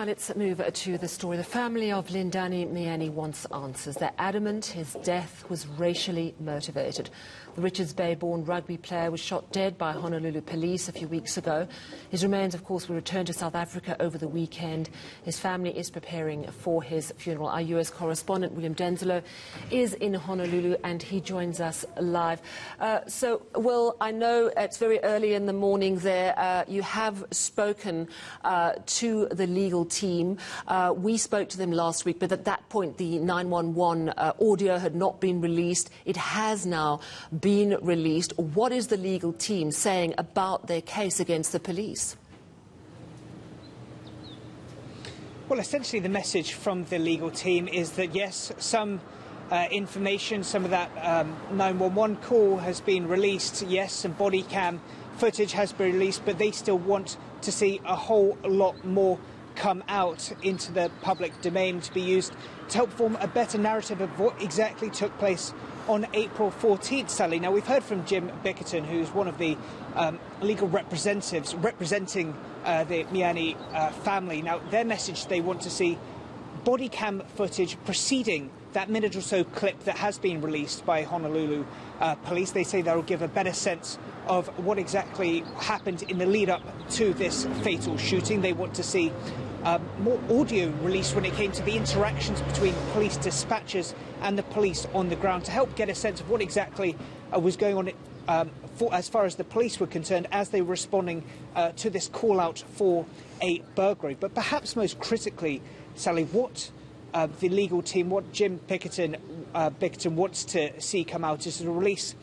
Now let's move to the story. The family of Lindani Myeni wants answers. They're adamant his death was racially motivated. The Richards Bay-born rugby player was shot dead by Hono-lulu police a few weeks ago. His remains, of course, will return to South Africa over the weekend. His family is preparing for his funeral. Our US correspondent, William Denzelo, is in Honolulu and he joins us live. So, Will, I know it's very early in the morning there. You have spoken to the legal team. We spoke to them last week, but at that point the 911 audio had not been released. It has now been released. What is the legal team saying about their case against the police? Well, essentially the message from the legal team is that yes, some information, some of that 911 call has been released. Yes, some body cam footage has been released, but they still want to see a whole lot more come out into the public domain to be used to help form a better narrative of what exactly took place on April 14th, Sally. Now, we've heard from Jim Bickerton, who's one of the legal representatives representing the Myeni family. Now, their message, they want to see body cam footage preceding that minute or so clip that has been released by Honolulu police. They say that will give a better sense of what exactly happened in the lead up to this fatal shooting. They want to see more audio released when it came to the interactions between police dispatchers and the police on the ground to help get a sense of what exactly was going on as far as the police were concerned as they were responding to this call out for a burglary. But perhaps most critically, Sally, what the legal team, what Jim Bickerton wants to see come out is the release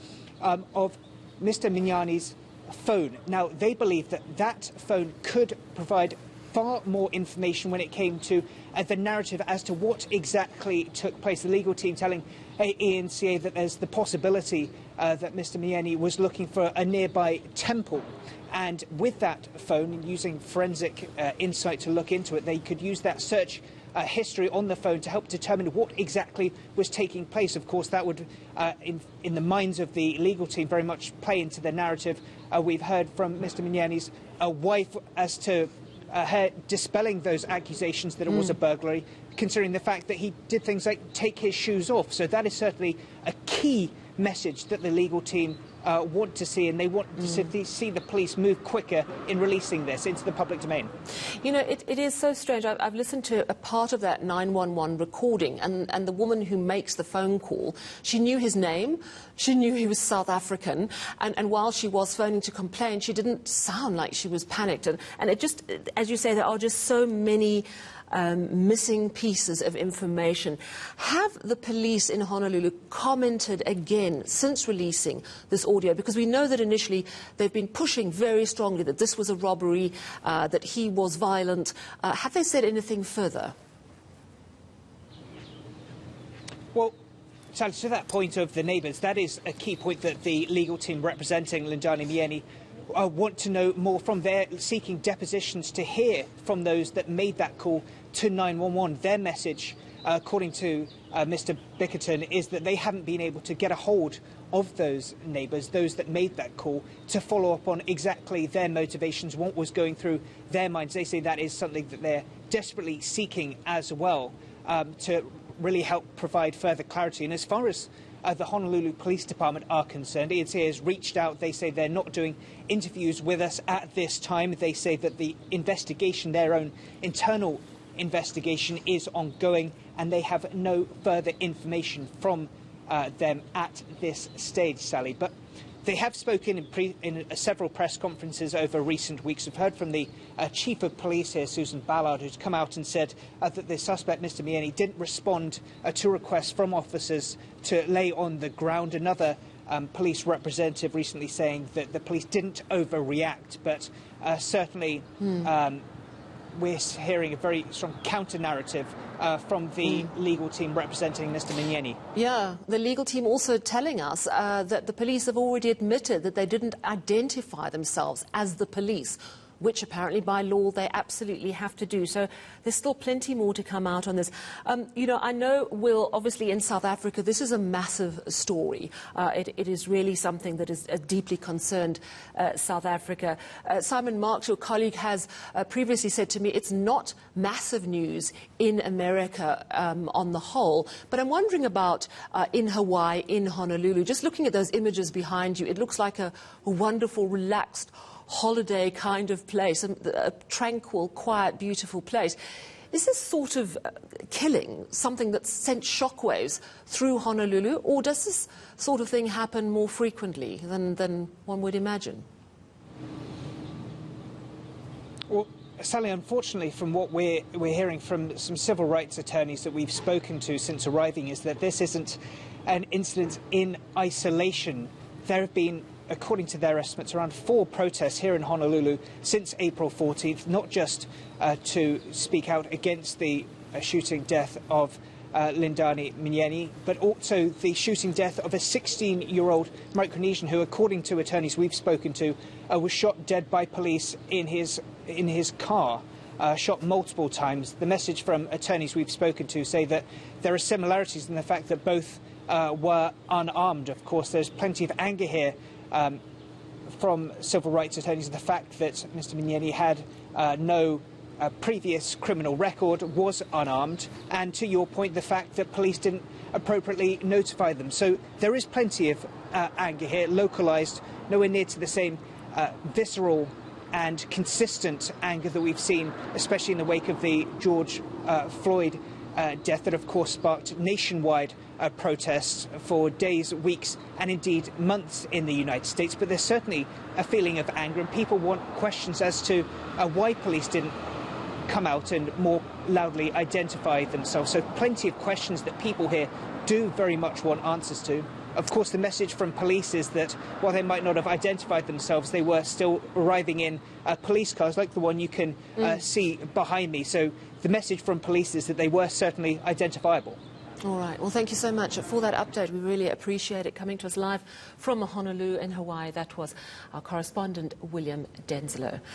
of Mr. Myeni's phone. Now, they believe that that phone could provide far more information when it came to the narrative as to what exactly took place. The legal team telling eNCA that there's the possibility that Mr. Myeni was looking for a nearby temple. And with that phone, using forensic insight to look into it, they could use that search history on the phone to help determine what exactly was taking place. Of course, that would, in the minds of the legal team, very much play into the narrative we've heard from Mr. Myeni's wife as to her dispelling those accusations that it was a burglary, considering the fact that he did things like take his shoes off. So that is certainly a key message that the legal team want to see, and they want to see the police move quicker in releasing this into the public domain. You know, it is so strange. I've listened to a part of that 911 recording, and the woman who makes the phone call, she knew his name, she knew he was South African, and while she was phoning to complain, she didn't sound like she was panicked. And it just, as you say, there are just so many missing pieces of information. Have the police in Honolulu commented again since releasing this audio? Because we know that initially they've been pushing very strongly that this was a robbery, that he was violent. Have they said anything further? Well, so to that point of the neighbours, that is a key point that the legal team representing Lindani Myeni want to know more from. Their seeking depositions to hear from those that made that call to 911. Their message, according to Mr. Bickerton, is that they haven't been able to get a hold of those neighbours, those that made that call, to follow up on exactly their motivations, what was going through their minds. They say that is something that they're desperately seeking as well, to really help provide further clarity. And as far as the Honolulu Police Department are concerned, eNCA has reached out. They say they're not doing interviews with us at this time. They say that the investigation, their own internal investigation, is ongoing, and they have no further information from them at this stage, Sally. But they have spoken in several press conferences over recent weeks. We've heard from the Chief of Police here, Susan Ballard, who's come out and said that the suspect, Mr. Myeni, didn't respond to requests from officers to lay on the ground. Another police representative recently saying that the police didn't overreact, but certainly we're hearing a very strong counter-narrative from the legal team representing Mr. Myeni. Yeah, the legal team also telling us that the police have already admitted that they didn't identify themselves as the police which apparently by law they absolutely have to do. So there's still plenty more to come out on this. You know, I know, Will, obviously in South Africa, this is a massive story. It is really something that is deeply concerned South Africa. Simon Marks, your colleague, has previously said to me it's not massive news in America on the whole, but I'm wondering about in Hawaii, in Honolulu. Just looking at those images behind you, it looks like a wonderful, relaxed holiday kind of place, a tranquil, quiet, beautiful place. Is this sort of killing something that's sent shockwaves through Honolulu, or does this sort of thing happen more frequently than one would imagine? Well, Sally, unfortunately, from what we're hearing from some civil rights attorneys that we've spoken to since arriving, is that this isn't an incident in isolation. There have been, according to their estimates, around 4 protests here in Honolulu since April 14th, not just to speak out against the shooting death of Lindani Myeni, but also the shooting death of a 16-year-old Micronesian who, according to attorneys we've spoken to, was shot dead by police in his car, shot multiple times. The message from attorneys we've spoken to say that there are similarities in the fact that both were unarmed. Of course, there's plenty of anger here from civil rights attorneys, the fact that Mr. Myeni had no previous criminal record, was unarmed, and to your point, the fact that police didn't appropriately notify them. So there is plenty of anger here, localised, nowhere near to the same visceral and consistent anger that we've seen, especially in the wake of the George Floyd death that, of course, sparked nationwide protests for days, weeks, and indeed months in the United States. But there's certainly a feeling of anger, and people want questions as to why police didn't come out and more loudly identify themselves. So plenty of questions that people here do very much want answers to. Of course, the message from police is that while they might not have identified themselves, they were still arriving in police cars like the one you can see behind me. So the message from police is that they were certainly identifiable. All right. Well, thank you so much for that update. We really appreciate it. Coming to us live from Honolulu in Hawaii, that was our correspondent, William Denzler.